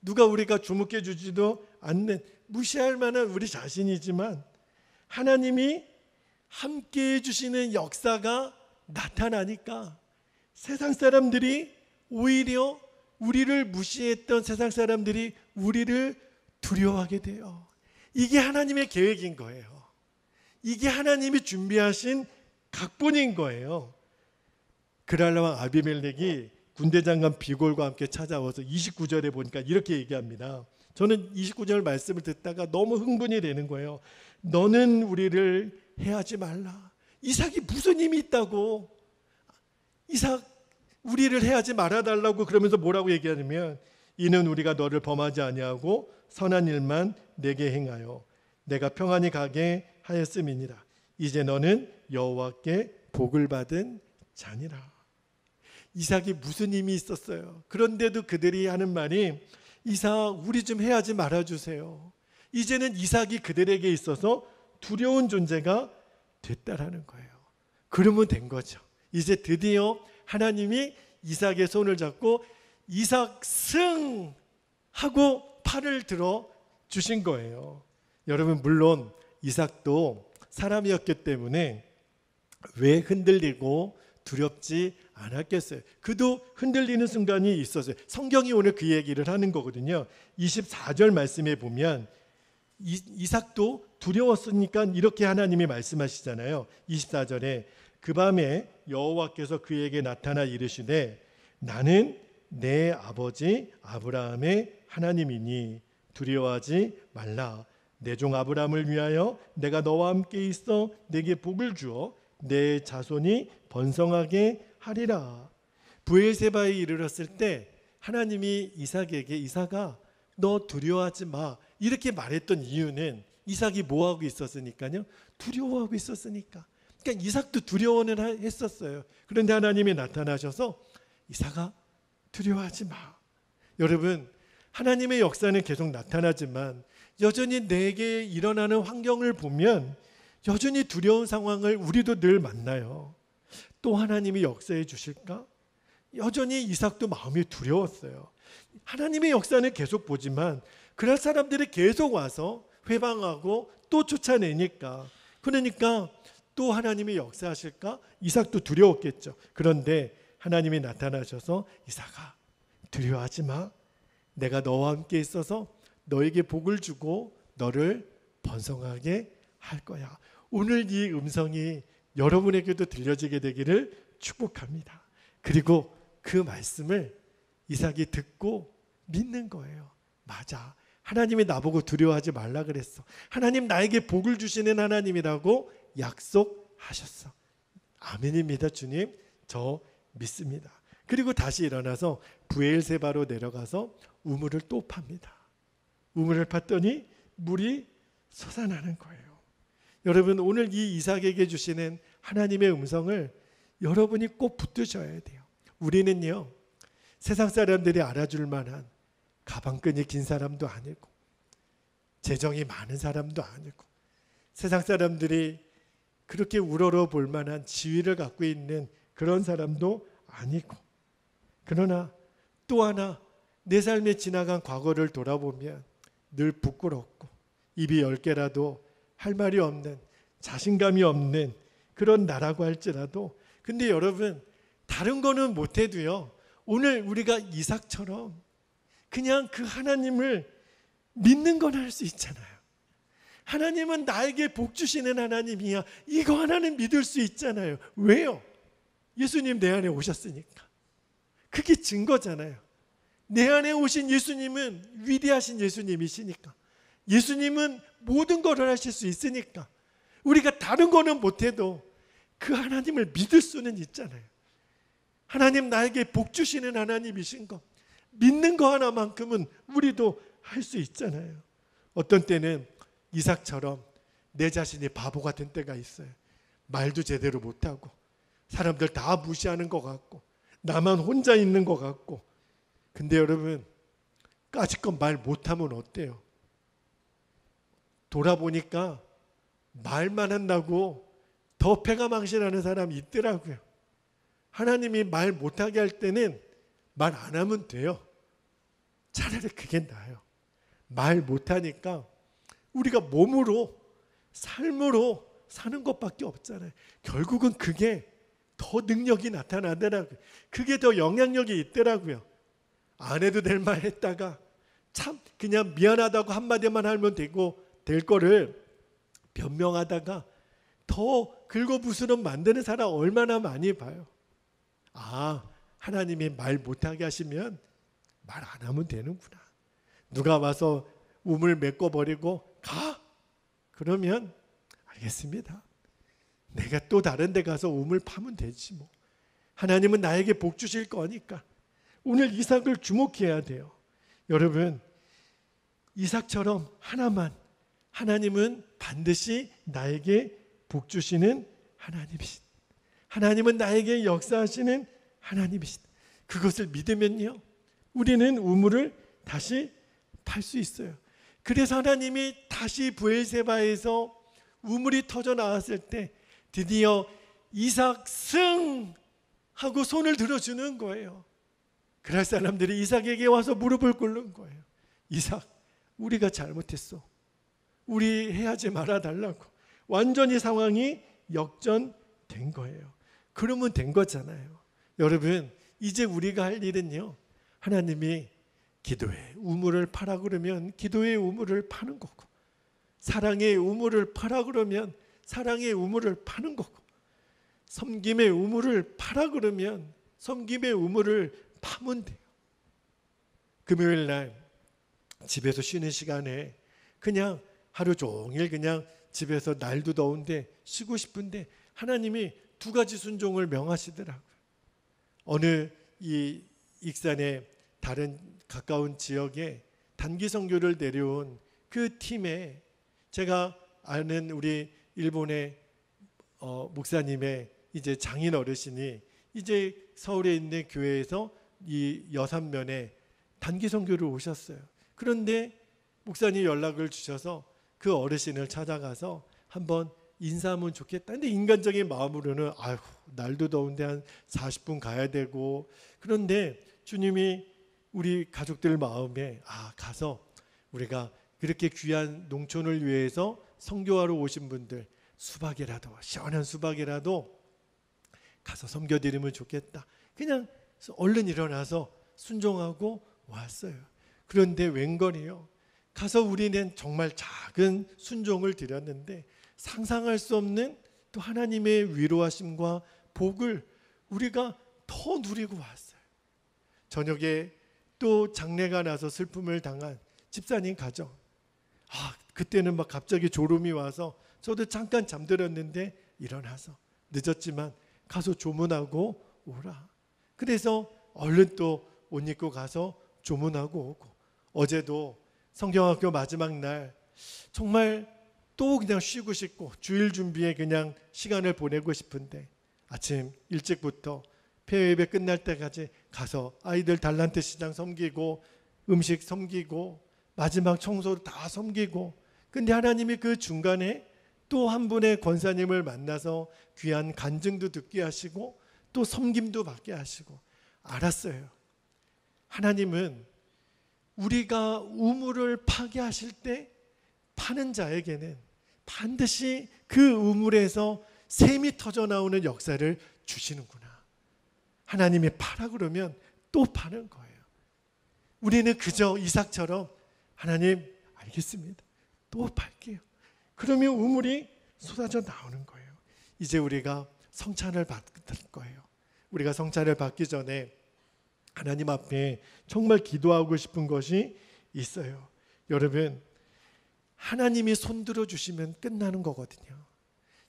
누가 우리가 주목해 주지도 않는 무시할 만한 우리 자신이지만, 하나님이 함께 해주시는 역사가 나타나니까 세상 사람들이, 오히려 우리를 무시했던 세상 사람들이 우리를 두려워하게 돼요. 이게 하나님의 계획인 거예요. 이게 하나님이 준비하신 각본인 거예요. 그랄 왕 아비멜렉이 군대장관 비골과 함께 찾아와서 29절에 보니까 이렇게 얘기합니다. 저는 29절 말씀을 듣다가 너무 흥분이 되는 거예요. 너는 우리를 해하지 말라. 이삭이 무슨 힘이 있다고 이삭 우리를 해하지 말아달라고 그러면서 뭐라고 얘기하냐면, 이는 우리가 너를 범하지 아니하고 선한 일만 내게 행하여 내가 평안히 가게 하였음이니라. 이제 너는 여호와께 복을 받은 자니라. 이삭이 무슨 힘이 있었어요. 그런데도 그들이 하는 말이, 이삭 우리 좀 해하지 말아주세요. 이제는 이삭이 그들에게 있어서 두려운 존재가 됐다라는 거예요. 그러면 된 거죠. 이제 드디어 하나님이 이삭의 손을 잡고 이삭 승 하고 팔을 들어 주신 거예요. 여러분, 물론 이삭도 사람이었기 때문에 왜 흔들리고 두렵지 않았겠어요. 그도 흔들리는 순간이 있었어요. 성경이 오늘 그 얘기를 하는 거거든요. 24절 말씀에 보면 이삭도 두려웠으니까 이렇게 하나님이 말씀하시잖아요. 24절에 그 밤에 여호와께서 그에게 나타나 이르시되 나는 내 아버지 아브라함의 하나님이니 두려워하지 말라. 내 종 아브라함을 위하여 내가 너와 함께 있어 내게 복을 주어 내 자손이 번성하게 하리라. 브엘세바에 이르렀을 때 하나님이 이삭에게 이삭아 너 두려워하지 마 이렇게 말했던 이유는 이삭이 뭐하고 있었으니까요? 두려워하고 있었으니까. 그러니까 이삭도 두려워는 했었어요. 그런데 하나님이 나타나셔서 이삭아 두려워하지 마. 여러분 하나님의 역사는 계속 나타나지만 여전히 내게 일어나는 환경을 보면 여전히 두려운 상황을 우리도 늘 만나요. 또 하나님이 역사해 주실까? 여전히 이삭도 마음이 두려웠어요. 하나님의 역사는 계속 보지만 그럴 사람들이 계속 와서 회방하고 또 쫓아내니까 그러니까 또 하나님이 역사하실까? 이삭도 두려웠겠죠. 그런데 하나님이 나타나셔서 이삭아 두려워하지 마. 내가 너와 함께 있어서 너에게 복을 주고 너를 번성하게 할 거야. 오늘 이 음성이 여러분에게도 들려지게 되기를 축복합니다. 그리고 그 말씀을 이삭이 듣고 믿는 거예요. 맞아. 하나님이 나보고 두려워하지 말라 그랬어. 하나님 나에게 복을 주시는 하나님이라고 약속하셨어. 아멘입니다. 주님 저 믿습니다. 그리고 다시 일어나서 브엘세바로 내려가서 우물을 또 팝니다. 우물을 팠더니 물이 솟아나는 거예요. 여러분 오늘 이 이삭에게 주시는 하나님의 음성을 여러분이 꼭 붙드셔야 돼요. 우리는요 세상 사람들이 알아줄 만한 가방끈이 긴 사람도 아니고 재정이 많은 사람도 아니고 세상 사람들이 그렇게 우러러 볼 만한 지위를 갖고 있는 그런 사람도 아니고 그러나 또 하나 내 삶에 지나간 과거를 돌아보면 늘 부끄럽고 입이 10개라도 할 말이 없는 자신감이 없는 그런 나라고 할지라도 근데 여러분 다른 거는 못해도요 오늘 우리가 이삭처럼 그냥 그 하나님을 믿는 건 할 수 있잖아요. 하나님은 나에게 복 주시는 하나님이야. 이거 하나는 믿을 수 있잖아요. 왜요? 예수님 내 안에 오셨으니까. 그게 증거잖아요. 내 안에 오신 예수님은 위대하신 예수님이시니까. 예수님은 모든 것을 하실 수 있으니까. 우리가 다른 거는 못해도 그 하나님을 믿을 수는 있잖아요. 하나님 나에게 복 주시는 하나님이신 거 믿는 거 하나만큼은 우리도 할 수 있잖아요. 어떤 때는 이삭처럼 내 자신이 바보 같은 때가 있어요. 말도 제대로 못하고 사람들 다 무시하는 것 같고 나만 혼자 있는 것 같고 근데 여러분 까짓것 말 못하면 어때요? 돌아보니까 말만 한다고 더 패가 망신하는 사람이 있더라고요. 하나님이 말 못하게 할 때는 말 안 하면 돼요. 차라리 그게 나아요. 말 못하니까 우리가 몸으로 삶으로 사는 것밖에 없잖아요. 결국은 그게 더 능력이 나타나더라고요. 그게 더 영향력이 있더라고요. 안 해도 될 말 했다가 참 그냥 미안하다고 한마디만 하면 될 거를 변명하다가 더 긁어부스럼 만드는 사람 얼마나 많이 봐요. 아, 하나님이 말 못하게 하시면 말 안 하면 되는구나. 누가 와서 우물 메꿔버리고 가? 그러면 알겠습니다. 내가 또 다른 데 가서 우물 파면 되지 뭐. 하나님은 나에게 복 주실 거니까. 오늘 이삭을 주목해야 돼요. 여러분 이삭처럼 하나만 하나님은 반드시 나에게 복 주시는 하나님이신 하나님은 나에게 역사하시는 하나님이신 그것을 믿으면요 우리는 우물을 다시 팔 수 있어요. 그래서 하나님이 다시 브엘세바에서 우물이 터져 나왔을 때 드디어 이삭 승 하고 손을 들어주는 거예요. 그럴 사람들이 이삭에게 와서 무릎을 꿇는 거예요. 이삭 우리가 잘못했어. 우리 해하지 말아달라고. 완전히 상황이 역전된 거예요. 그러면 된 거잖아요. 여러분 이제 우리가 할 일은요 하나님이 기도의 우물을 파라 그러면 기도의 우물을 파는 거고 사랑의 우물을 파라 그러면 사랑의 우물을 파는 거고 섬김의 우물을 파라 그러면 섬김의 우물을 파면 돼요. 금요일 날 집에서 쉬는 시간에 그냥 하루 종일 그냥 집에서 날도 더운데 쉬고 싶은데 하나님이 두 가지 순종을 명하시더라고요. 어느 이 익산의 다른 가까운 지역에 단기 선교를 내려온 그 팀에 제가 아는 우리 일본의 목사님의 이제 장인 어르신이 이제 서울에 있는 교회에서 이 여산면에 단기 선교를 오셨어요. 그런데 목사님 연락을 주셔서 그 어르신을 찾아가서 한번 인사하면 좋겠다. 근데 인간적인 마음으로는 아이고 날도 더운데 한 40분 가야 되고, 그런데 주님이 우리 가족들 마음에 가서 우리가 그렇게 귀한 농촌을 위해서 선교하러 오신 분들 수박이라도, 시원한 수박이라도 가서 섬겨드리면 좋겠다. 그냥 얼른 일어나서 순종하고 왔어요. 그런데 웬걸이요, 가서 우리는 정말 작은 순종을 드렸는데 상상할 수 없는 또 하나님의 위로하심과 복을 우리가 더 누리고 왔어요. 저녁에 또 장례가 나서 슬픔을 당한 집사님 가정, 그때는 막 갑자기 졸음이 와서 저도 잠깐 잠들었는데 일어나서 늦었지만 가서 조문하고 오라. 그래서 얼른 또 옷 입고 가서 조문하고 오고, 어제도 성경학교 마지막 날 정말 또 그냥 쉬고 싶고 주일 준비에 그냥 시간을 보내고 싶은데 아침 일찍부터 폐회배 끝날 때까지 가서 아이들 달란트 시장 섬기고 음식 섬기고 마지막 청소를 다 섬기고, 근데 하나님이 그 중간에 또 한 분의 권사님을 만나서 귀한 간증도 듣게 하시고 또 섬김도 받게 하시고, 알았어요. 하나님은 우리가 우물을 파게 하실 때 파는 자에게는 반드시 그 우물에서 샘이 터져 나오는 역사를 주시는구나. 하나님이 파라 그러면 또 파는 거예요. 우리는 그저 이삭처럼 하나님 알겠습니다, 또 팔게요. 그러면 우물이 쏟아져 나오는 거예요. 이제 우리가 성찬을 받을 거예요. 우리가 성찬을 받기 전에 하나님 앞에 정말 기도하고 싶은 것이 있어요. 여러분, 하나님이 손들어 주시면 끝나는 거거든요.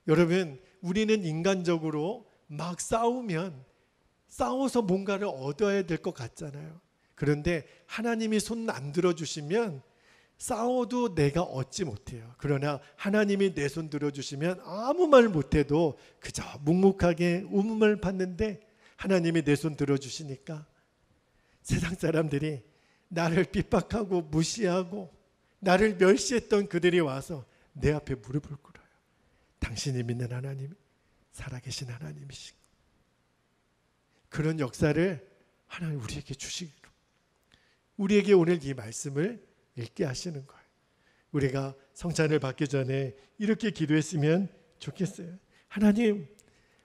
여러분, 우리는 인간적으로 막 싸워서 뭔가를 얻어야 될 것 같잖아요. 그런데 하나님이 손 안 들어주시면 싸워도 내가 얻지 못해요. 그러나 하나님이 내 손 들어주시면 아무 말 못해도 그저 묵묵하게 우물을 팠는데 하나님이 내 손 들어주시니까 세상 사람들이 나를 핍박하고 무시하고 나를 멸시했던 그들이 와서 내 앞에 무릎을 꿇어요. 당신이 믿는 하나님이 살아계신 하나님이시고, 그런 역사를 하나님 우리에게 주시기로, 우리에게 오늘 이 말씀을 읽게 하시는 거예요. 우리가 성찬을 받기 전에 이렇게 기도했으면 좋겠어요. 하나님,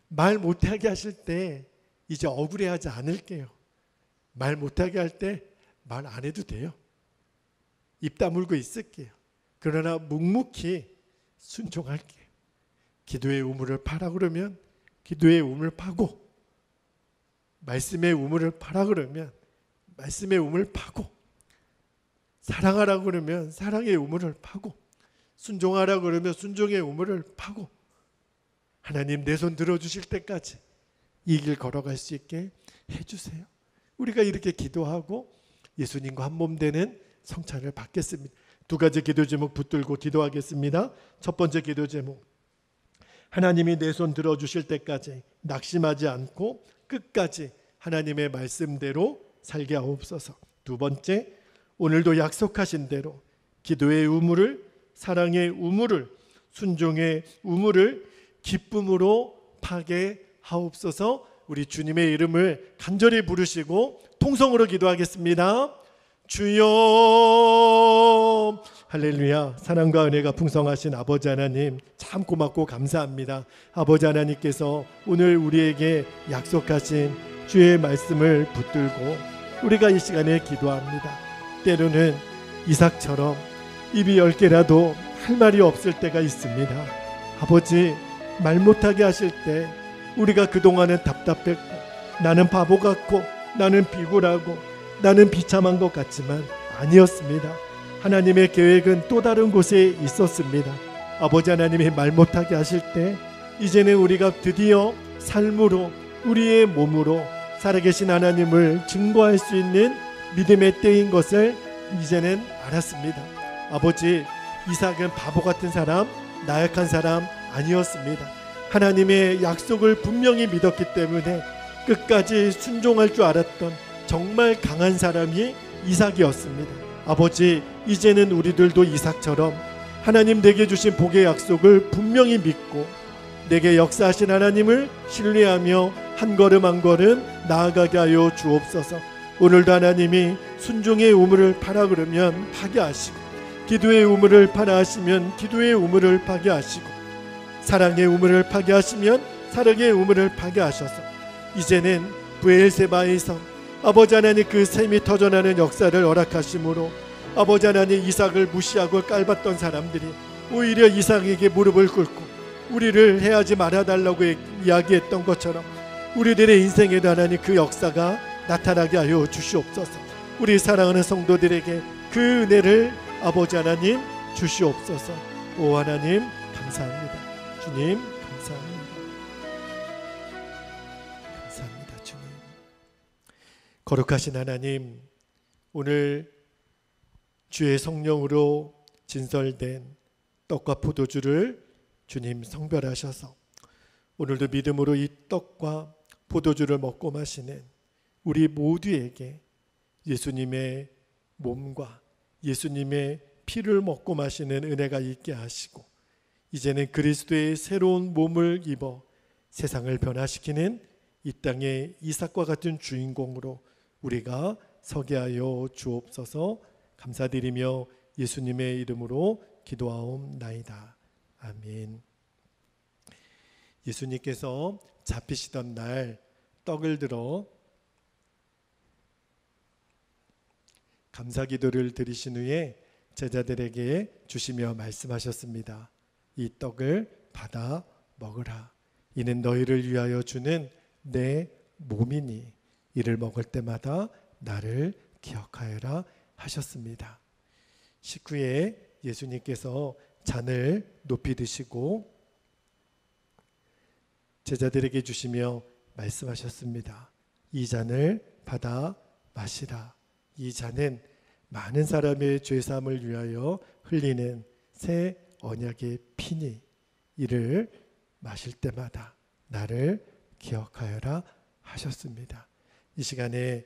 말 못하게 하실 때 이제 억울해하지 않을게요. 말 못하게 할 때 말 안 해도 돼요. 입 다물고 있을게요. 그러나 묵묵히 순종할게요. 기도의 우물을 파라 그러면 기도의 우물을 파고, 말씀의 우물을 파라 그러면 말씀의 우물을 파고, 사랑하라 그러면 사랑의 우물을 파고, 순종하라 그러면 순종의 우물을 파고, 하나님 내 손 들어주실 때까지 이 길 걸어갈 수 있게 해주세요. 우리가 이렇게 기도하고 예수님과 한 몸 되는 성찬을 받겠습니다. 두 가지 기도 제목 붙들고 기도하겠습니다. 첫 번째 기도 제목, 하나님이 내 손 들어주실 때까지 낙심하지 않고 끝까지 하나님의 말씀대로 살게 하옵소서. 두 번째, 오늘도 약속하신 대로 기도의 우물을, 사랑의 우물을, 순종의 우물을 기쁨으로 파게 하옵소서. 우리 주님의 이름을 간절히 부르시고 통성으로 기도하겠습니다. 주여. 할렐루야. 사랑과 은혜가 풍성하신 아버지 하나님, 참 고맙고 감사합니다. 아버지 하나님께서 오늘 우리에게 약속하신 주의 말씀을 붙들고 우리가 이 시간에 기도합니다. 때로는 이삭처럼 입이 10개라도 할 말이 없을 때가 있습니다. 아버지, 말 못하게 하실 때 우리가 그동안은 답답했고 나는 바보 같고 나는 비굴하고 나는 비참한 것 같지만 아니었습니다. 하나님의 계획은 또 다른 곳에 있었습니다. 아버지 하나님이 말 못하게 하실 때 이제는 우리가 드디어 삶으로, 우리의 몸으로 살아계신 하나님을 증거할 수 있는 믿음의 때인 것을 이제는 알았습니다. 아버지, 이삭은 바보 같은 사람, 나약한 사람 아니었습니다. 하나님의 약속을 분명히 믿었기 때문에 끝까지 순종할 줄 알았던 정말 강한 사람이 이삭이었습니다. 아버지, 이제는 우리들도 이삭처럼 하나님 내게 주신 복의 약속을 분명히 믿고 내게 역사하신 하나님을 신뢰하며 한 걸음 한 걸음 나아가게 하여 주옵소서. 오늘도 하나님이 순종의 우물을 파라 그러면 파게 하시고, 기도의 우물을 파라 하시면 기도의 우물을 파게 하시고, 사랑의 우물을 파게 하시면 사랑의 우물을 파게 하셔서 이제는 브엘세바에서 아버지 하나님 그 샘이 터져나는 역사를 허락하심으로 아버지 하나님 이삭을 무시하고 깔봤던 사람들이 오히려 이삭에게 무릎을 꿇고 우리를 해하지 말아달라고 이야기했던 것처럼 우리들의 인생에도 하나님 그 역사가 나타나게 하여 주시옵소서. 우리 사랑하는 성도들에게 그 은혜를 아버지 하나님 주시옵소서. 오 하나님 감사합니다. 주님 감사합니다. 감사합니다. 주님. 거룩하신 하나님, 오늘 주의 성령으로 진설된 떡과 포도주를 주님 성별하셔서 오늘도 믿음으로 이 떡과 포도주를 먹고 마시는 우리 모두에게 예수님의 몸과 예수님의 피를 먹고 마시는 은혜가 있게 하시고 이제는 그리스도의 새로운 몸을 입어 세상을 변화시키는 이 땅의 이삭과 같은 주인공으로 우리가 서게 하여 주옵소서. 감사드리며 예수님의 이름으로 기도하옵나이다. 아멘. 예수님께서 잡히시던 날 떡을 들어 감사기도를 드리신 후에 제자들에게 주시며 말씀하셨습니다. 이 떡을 받아 먹으라. 이는 너희를 위하여 주는 내 몸이니 이를 먹을 때마다 나를 기억하여라 하셨습니다. 식후에 예수님께서 잔을 높이 드시고 제자들에게 주시며 말씀하셨습니다. 이 잔을 받아 마시라. 이 잔은 많은 사람의 죄사함을 위하여 흘리는 새 언약의 피니 이를 마실 때마다 나를 기억하여라 하셨습니다. 이 시간에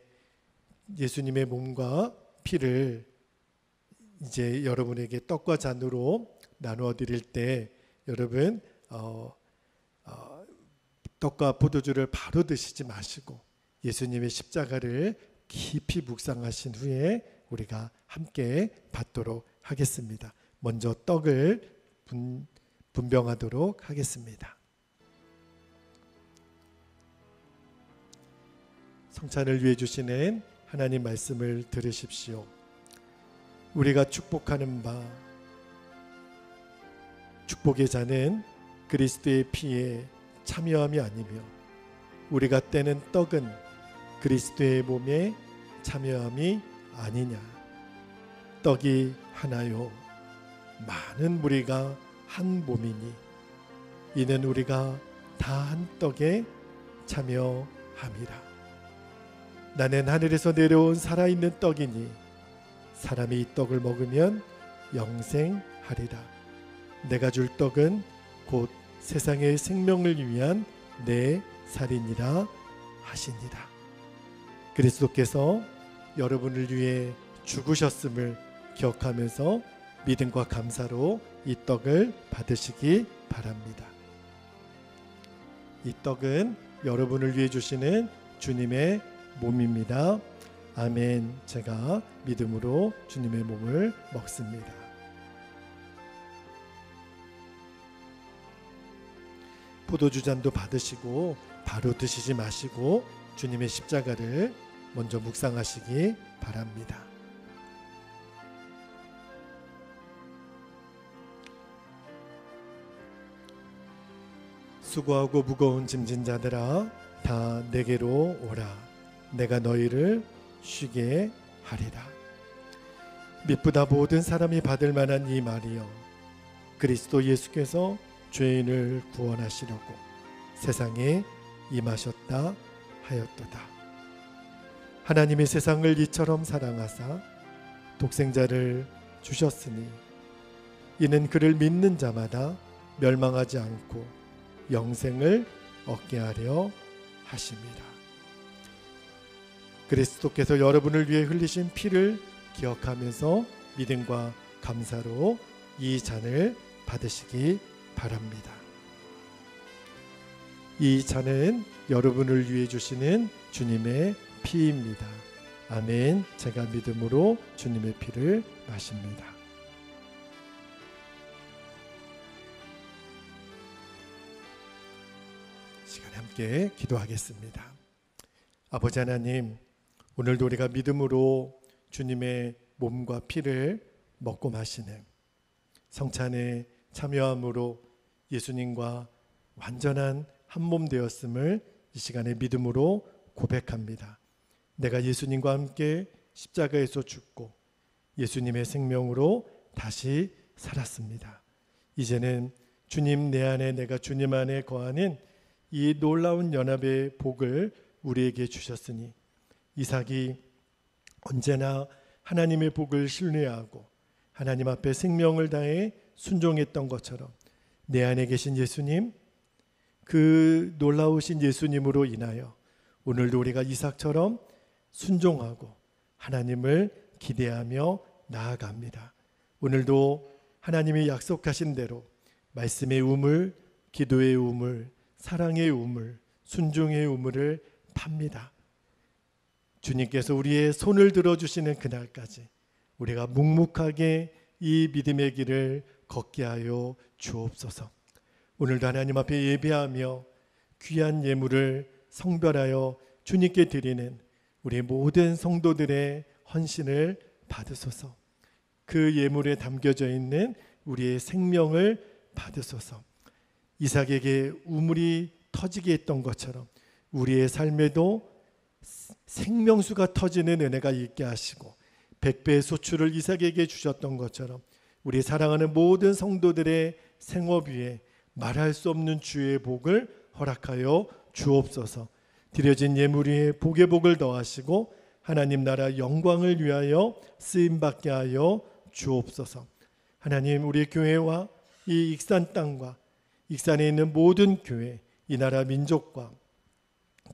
예수님의 몸과 피를 이제 여러분에게 떡과 잔으로 나누어 드릴 때 여러분 떡과 포도주를 바로 드시지 마시고 예수님의 십자가를 깊이 묵상하신 후에 우리가 함께 받도록 하겠습니다. 먼저 떡을 분병하도록 하겠습니다. 성찬을 위해 주시는 하나님 말씀을 들으십시오. 우리가 축복하는 바 축복의 잔은 그리스도의 피에 참여함이 아니며 우리가 떼는 떡은 그리스도의 몸에 참여함이 아니냐. 떡이 하나요 많은 무리가 한 몸이니 이는 우리가 다 한 떡에 참여함이라. 나는 하늘에서 내려온 살아있는 떡이니 사람이 이 떡을 먹으면 영생하리라. 내가 줄 떡은 곧 세상의 생명을 위한 내 살이니라 하시니라. 그리스도께서 여러분을 위해 죽으셨음을 기억하면서 믿음과 감사로 이 떡을 받으시기 바랍니다. 이 떡은 여러분을 위해 주시는 주님의 몸입니다. 아멘. 제가 믿음으로 주님의 몸을 먹습니다. 포도주 잔도 받으시고 바로 드시지 마시고 주님의 십자가를 먼저 묵상하시기 바랍니다. 수고하고 무거운 짐진 자들아 다 내게로 오라. 내가 너희를 쉬게 하리라. 미쁘다 모든 사람이 받을 만한 이 말이여, 그리스도 예수께서 죄인을 구원하시려고 세상에 임하셨다 하였도다. 하나님이 세상을 이처럼 사랑하사 독생자를 주셨으니 이는 그를 믿는 자마다 멸망하지 않고 영생을 얻게 하려 하심이라. 그리스도께서 여러분을 위해 흘리신 피를 기억하면서 믿음과 감사로 이 잔을 받으시기 바랍니다. 이 잔은 여러분을 위해 주시는 주님의 피입니다. 아멘. 제가 믿음으로 주님의 피를 마십니다. 시간에 함께 기도하겠습니다. 아버지 하나님, 오늘도 우리가 믿음으로 주님의 몸과 피를 먹고 마시는 성찬에 참여함으로 예수님과 완전한 한 몸 되었음을 이 시간에 믿음으로 고백합니다. 내가 예수님과 함께 십자가에서 죽고 예수님의 생명으로 다시 살았습니다. 이제는 주님 내 안에, 내가 주님 안에 거하는 이 놀라운 연합의 복을 우리에게 주셨으니 이삭이 언제나 하나님의 복을 신뢰하고 하나님 앞에 생명을 다해 순종했던 것처럼 내 안에 계신 예수님, 그 놀라우신 예수님으로 인하여 오늘도 우리가 이삭처럼 순종하고 하나님을 기대하며 나아갑니다. 오늘도 하나님이 약속하신 대로 말씀의 우물, 기도의 우물, 사랑의 우물, 순종의 우물을 팝니다. 주님께서 우리의 손을 들어주시는 그날까지 우리가 묵묵하게 이 믿음의 길을 걷게 하여 주옵소서. 오늘도 하나님 앞에 예배하며 귀한 예물을 성별하여 주님께 드리는 우리 모든 성도들의 헌신을 받으소서. 그 예물에 담겨져 있는 우리의 생명을 받으소서. 이삭에게 우물이 터지게 했던 것처럼 우리의 삶에도 생명수가 터지는 은혜가 있게 하시고 100배의 소출을 이삭에게 주셨던 것처럼 우리 사랑하는 모든 성도들의 생업 위에 말할 수 없는 주의 복을 허락하여 주옵소서. 드려진 예물 위에 복의 복을 더하시고 하나님 나라 영광을 위하여 쓰임받게 하여 주옵소서. 하나님, 우리 교회와 이 익산 땅과 익산에 있는 모든 교회, 이 나라 민족과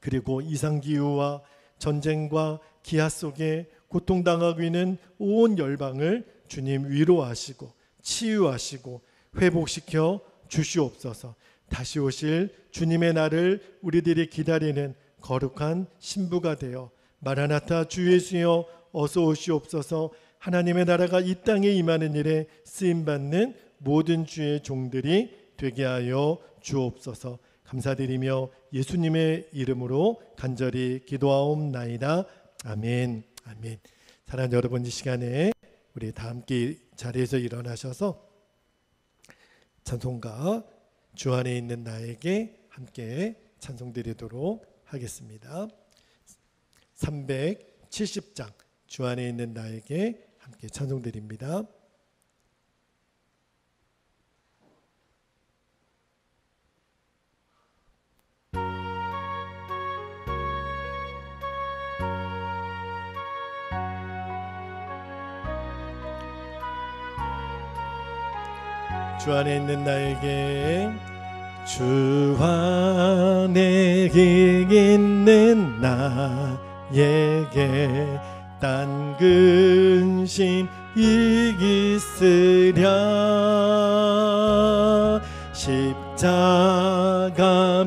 그리고 이상기후와 전쟁과 기아 속에 고통당하고 있는 온 열방을 주님 위로하시고 치유하시고 회복시켜 주시옵소서. 다시 오실 주님의 날을 우리들이 기다리는 거룩한 신부가 되어 마라나타 주 예수여 어서 오시옵소서. 하나님의 나라가 이 땅에 임하는 일에 쓰임받는 모든 주의 종들이 되게 하여 주옵소서. 감사드리며 예수님의 이름으로 간절히 기도하옵나이다. 아멘. 아멘. 사랑하는 여러분, 이 시간에 우리 다 함께 자리에서 일어나셔서 찬송가 주 안에 있는 나에게 함께 찬송드리도록 하겠습니다. 370장 주 안에 있는 나에게 함께 찬송드립니다. 주 안에 있는 나에게, 주 안에 있는 나에게 딴 근심 이기으랴. 십자가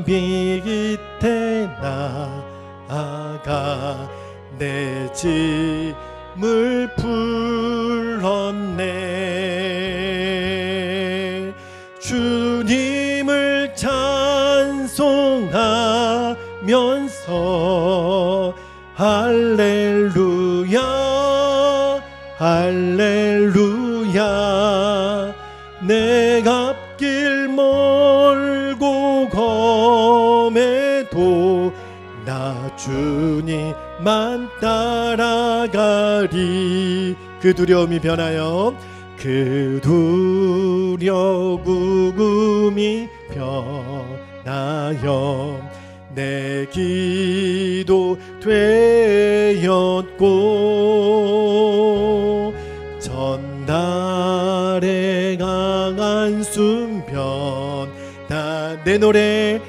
밑에 나아가 내 짐을 풀었네. 주님을 찬송하면서 할렐루야 할렐루야. 내 앞길 멀고 검해도 나 주님만 따라가리. 그 두려움이 변하여 그 두려움이 변하여 내 기도 되었고 전달의 강한 순변 다 내 노래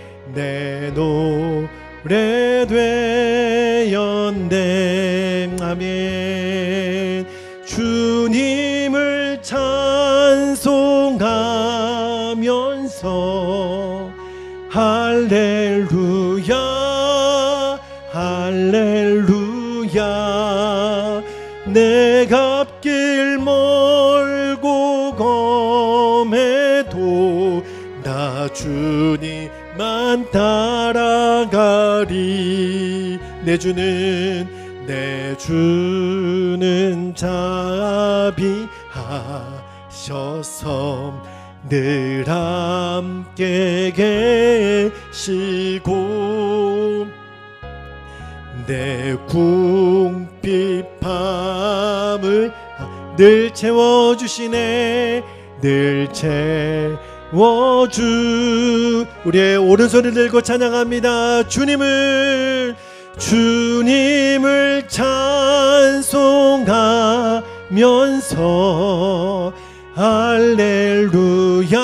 되었네. 아멘. 주님을 찬송하면서 할렐루야 할렐루야 내가 앞길 멀고 검해도 나 주님만 따라가리. 내 주는 자비하셔서 늘 함께 계시고 내 궁핍함을 늘 채워주시네. 늘 채워주. 우리의 오른손을 들고 찬양합니다. 주님을 찬송하면서 할렐루야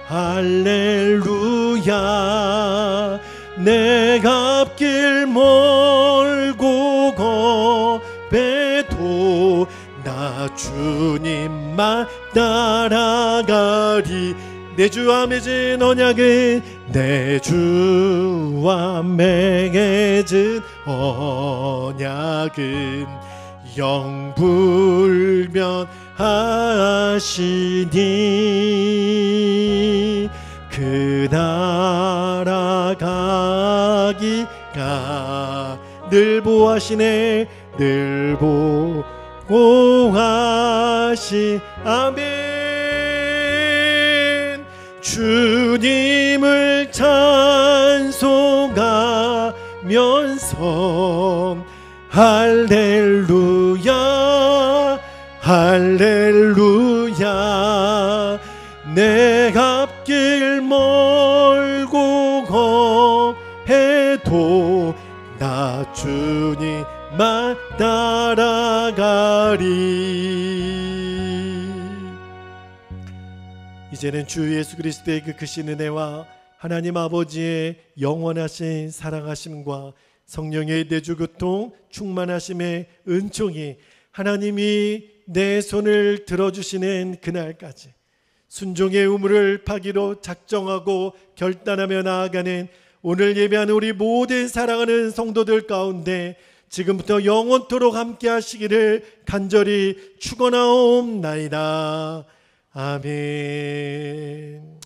할렐루야 내가 앞길 멀고 겁에도 나 주님만 따라가리. 내 주와 맺은 언약은 내 주와 맺은 언약은 영불변하시니 그 나라 가기가 늘 보하시네. 늘 보하시. 아멘. 주님을 찬송하면서 할렐루야 할렐루야 내가 앞길 멀고 검해도 나 주님만 따라가리. 이제는 주 예수 그리스도의 그 크신 은혜와 하나님 아버지의 영원하신 사랑하심과 성령의 내주교통 충만하심의 은총이 하나님이 내 손을 들어주시는 그날까지 순종의 우물을 파기로 작정하고 결단하며 나아가는 오늘 예배하는 우리 모든 사랑하는 성도들 가운데 지금부터 영원토록 함께 하시기를 간절히 축원하옵나이다. 아멘.